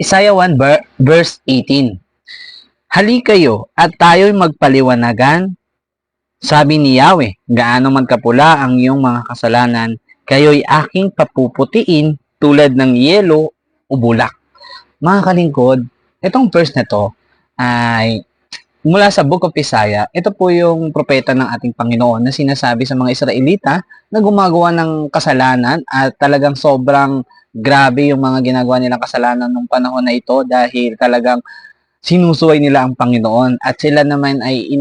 Isaiah 1 verse 18. Hali kayo at tayo'y magpaliwanagan, sabi ni Yahweh, gaano man kapula ang iyong mga kasalanan, kayo'y aking papuputiin tulad ng yelo o bulak. Mga kalingkod, itong verse na to ay mula sa Book of Isaiah. Ito po yung propeta ng ating Panginoon na sinasabi sa mga Israelita na gumagawa ng kasalanan at talagang sobrang grabe yung mga ginagawa nilang kasalanan nung panahon na ito dahil talagang sinusuway nila ang Panginoon at sila naman ay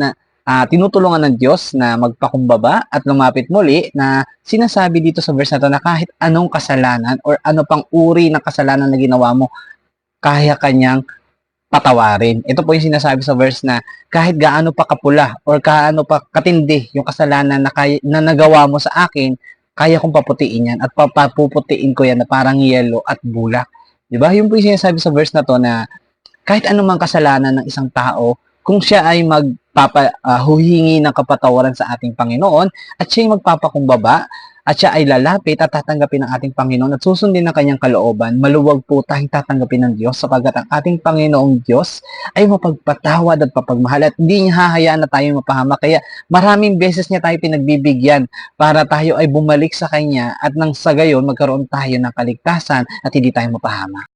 tinutulungan ng Diyos na magpakumbaba at lumapit muli na sinasabi dito sa verse na to na kahit anong kasalanan or ano pang uri ng kasalanan na ginawa mo, kaya kanyang patawarin. Ito po yung sinasabi sa verse na kahit gaano pa kapula or gaano pa katindi yung kasalanan na nagawa mo sa akin, kaya kong paputiin yan at papuputiin ko yan na parang yelo at bulak. Diba? Yung po yung sinasabi sa verse na to na kahit anumang kasalanan ng isang tao, kung siya ay huhingi ng kapatawaran sa ating Panginoon at siya ay magpapakumbaba at siya ay lalapit at tatanggapin ng ating Panginoon at susundin ng kanyang kalooban, maluwag po tayong tatanggapin ng Diyos sapagkat ang ating Panginoong Diyos ay mapagpatawad at papagmahal at hindi niya hahayaan na tayo mapahamak. Kaya maraming beses niya tayo pinagbibigyan para tayo ay bumalik sa Kanya at nang sa gayon magkaroon tayo ng kaligtasan at hindi tayo mapahamak.